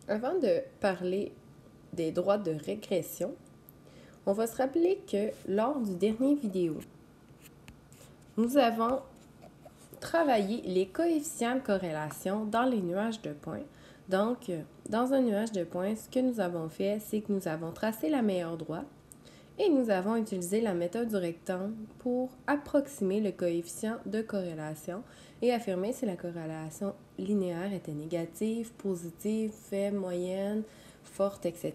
Avant de parler des droits de régression, on va se rappeler que lors du dernier vidéo, nous avons travaillé les coefficients de corrélation dans les nuages de points. Donc, dans un nuage de points, ce que nous avons fait, c'est que nous avons tracé la meilleure droite et nous avons utilisé la méthode du rectangle pour approximer le coefficient de corrélation et affirmer si la corrélation linéaire était négative, positive, faible, moyenne, forte, etc.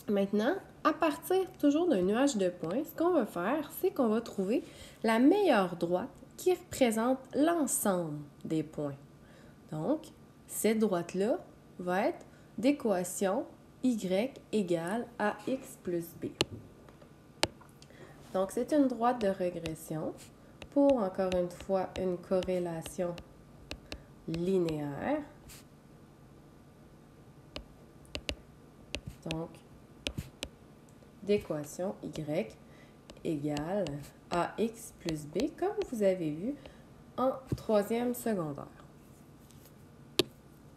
Maintenant, à partir toujours d'un nuage de points, ce qu'on va faire, c'est qu'on va trouver la meilleure droite qui représente l'ensemble des points. Donc, cette droite-là va être d'équation y égale ax plus b. Donc, c'est une droite de régression pour, encore une fois, une corrélation linéaire. Donc, d'équation y égale ax plus b, comme vous avez vu en troisième secondaire.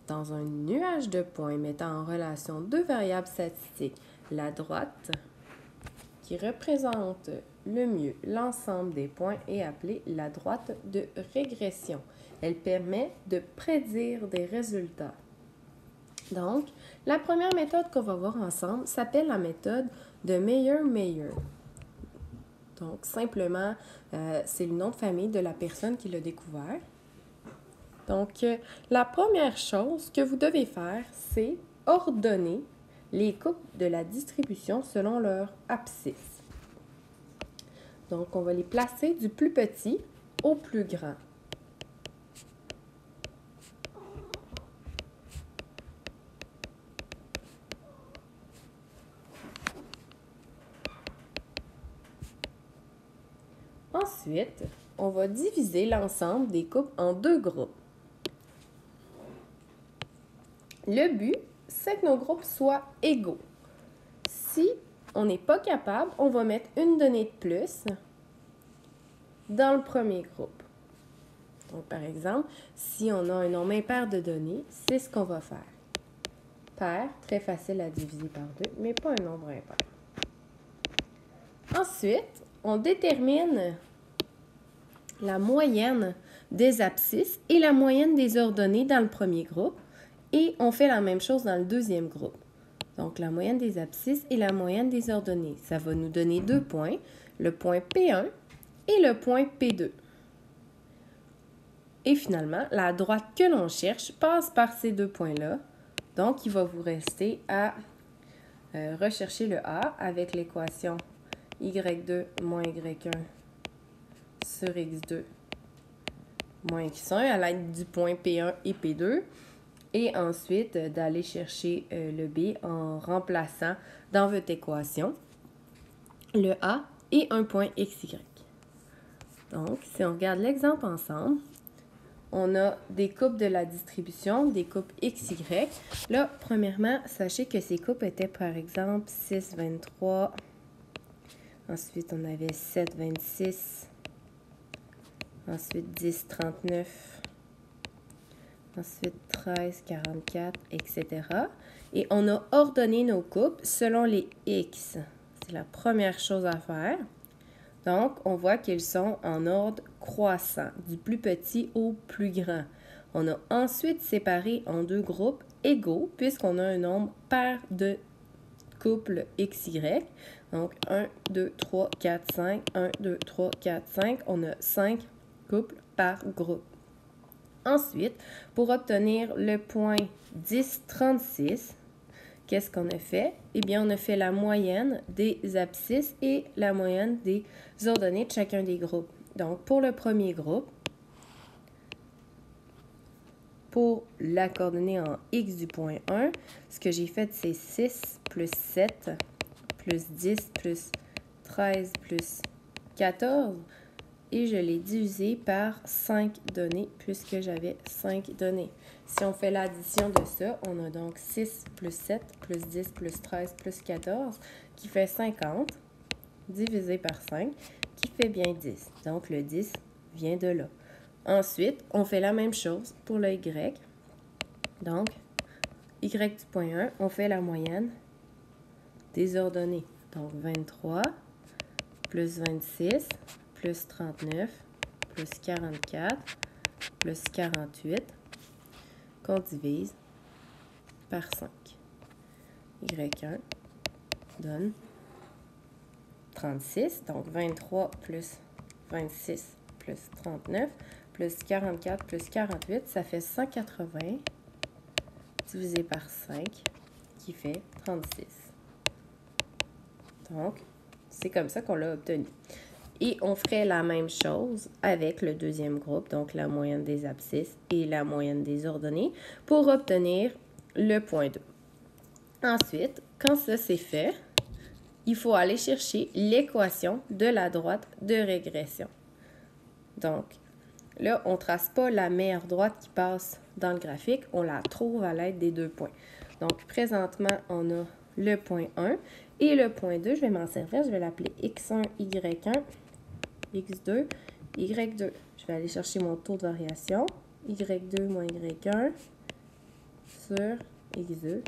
Dans un nuage de points mettant en relation deux variables statistiques, la droite qui représente le mieux l'ensemble des points est appelée la droite de régression. Elle permet de prédire des résultats. Donc, la première méthode qu'on va voir ensemble s'appelle la méthode de Mayer-Mayer. Donc, simplement, c'est le nom de famille de la personne qui l'a découvert. Donc, la première chose que vous devez faire, c'est ordonner les coupes de la distribution selon leur abscisse. Donc, on va les placer du plus petit au plus grand. Ensuite, on va diviser l'ensemble des coupes en deux groupes. Le but, c'est que nos groupes soient égaux. Si on n'est pas capable, on va mettre une donnée de plus dans le premier groupe. Donc, par exemple, si on a un nombre impair de données, c'est ce qu'on va faire. Pair, très facile à diviser par 2, mais pas un nombre impair. Ensuite, on détermine la moyenne des abscisses et la moyenne des ordonnées dans le premier groupe. Et on fait la même chose dans le deuxième groupe. Donc, la moyenne des abscisses et la moyenne des ordonnées. Ça va nous donner 2 points, le point P1 et le point P2. Et finalement, la droite que l'on cherche passe par ces 2 points-là. Donc, il va vous rester à rechercher le A avec l'équation y2 moins y1 sur x2 moins x1 à l'aide du point P1 et P2. Et ensuite, d'aller chercher le B en remplaçant dans votre équation le A et un point XY. Donc, si on regarde l'exemple ensemble, on a des coupes de la distribution, des coupes XY. Là, premièrement, sachez que ces coupes étaient par exemple 6, 23. Ensuite, on avait 7, 26. Ensuite, 10, 39. Ensuite, 13, 44, etc. Et on a ordonné nos coupes selon les X. C'est la première chose à faire. Donc, on voit qu'ils sont en ordre croissant, du plus petit au plus grand. On a ensuite séparé en deux groupes égaux, puisqu'on a un nombre pair de couples XY. Donc, 1, 2, 3, 4, 5. 1, 2, 3, 4, 5. On a 5 couples par groupe. Ensuite, pour obtenir le point 10, 36, qu'est-ce qu'on a fait? Eh bien, on a fait la moyenne des abscisses et la moyenne des ordonnées de chacun des groupes. Donc, pour le premier groupe, pour la coordonnée en x du point 1, ce que j'ai fait, c'est 6 plus 7 plus 10 plus 13 plus 14. Et je l'ai divisé par 5 données, puisque j'avais 5 données. Si on fait l'addition de ça, on a donc 6 plus 7 plus 10 plus 13 plus 14, qui fait 50, divisé par 5, qui fait bien 10. Donc, le 10 vient de là. Ensuite, on fait la même chose pour le Y. Donc, y du point 1, on fait la moyenne des ordonnées. Donc 23 plus 26 plus 39 plus 44 plus 48 qu'on divise par 5. Y1 donne 36, donc 23 plus 26 plus 39 plus 44 plus 48, ça fait 180 divisé par 5 qui fait 36. Donc, c'est comme ça qu'on l'a obtenu. Et on ferait la même chose avec le deuxième groupe, donc la moyenne des abscisses et la moyenne des ordonnées, pour obtenir le point 2. Ensuite, quand ça c'est fait, il faut aller chercher l'équation de la droite de régression. Donc, là, on ne trace pas la meilleure droite qui passe dans le graphique, on la trouve à l'aide des 2 points. Donc, présentement, on a le point 1 et le point 2. Je vais m'en servir, je vais l'appeler x1, y1, x2, y2. Je vais aller chercher mon taux de variation, y2 moins y1 sur x2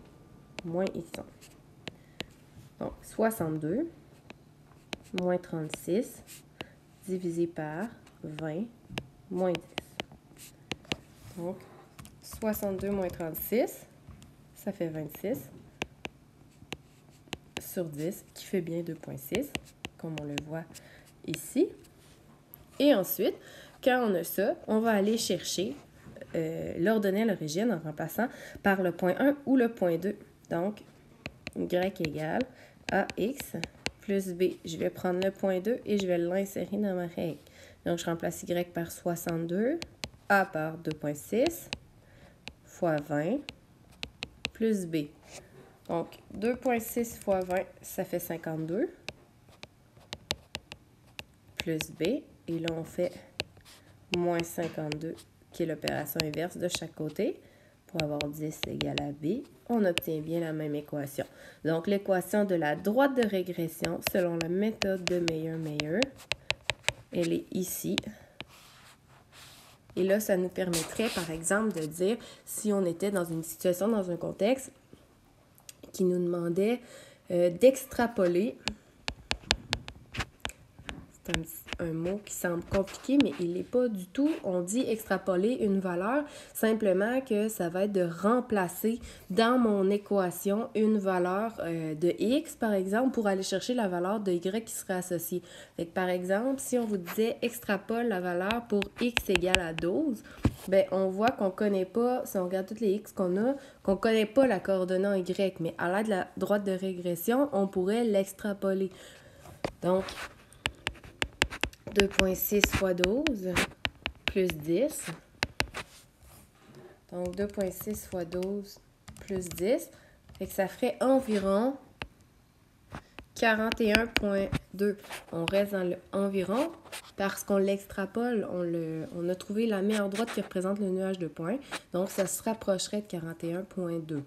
moins x1. Donc, 62 moins 36 divisé par 20 moins 10. Donc, 62 moins 36, ça fait 26 sur 10, qui fait bien 2,6, comme on le voit ici. Et ensuite, quand on a ça, on va aller chercher l'ordonnée à l'origine en remplaçant par le point 1 ou le point 2. Donc, y égale ax plus b. Je vais prendre le point 2 et je vais l'insérer dans ma règle. Donc, je remplace y par 62, a par 2,6 fois 20 plus b. Donc, 2,6 fois 20, ça fait 52 plus b. Et là, on fait moins 52, qui est l'opération inverse de chaque côté. Pour avoir 10 égale à b, on obtient bien la même équation. Donc, l'équation de la droite de régression, selon la méthode de Meyer-Meyer, elle est ici. Et là, ça nous permettrait, par exemple, de dire, si on était dans une situation, dans un contexte qui nous demandait d'extrapoler. C'est un mot qui semble compliqué, mais il n'est pas du tout. On dit extrapoler une valeur, simplement que ça va être de remplacer dans mon équation une valeur de x, par exemple, pour aller chercher la valeur de y qui serait associée. Fait que, par exemple, si on vous disait extrapole la valeur pour x égale à 12, bien, on voit qu'on ne connaît pas, si on regarde toutes les x qu'on a, qu'on ne connaît pas la coordonnée en y, mais à l'aide de la droite de régression, on pourrait l'extrapoler. Donc, 2,6 fois 12 plus 10. Donc, 2,6 fois 12 plus 10. Fait que ça ferait environ 41,2. On reste dans le environ parce qu'on l'extrapole. On a trouvé la meilleure droite qui représente le nuage de points. Donc, ça se rapprocherait de 41,2.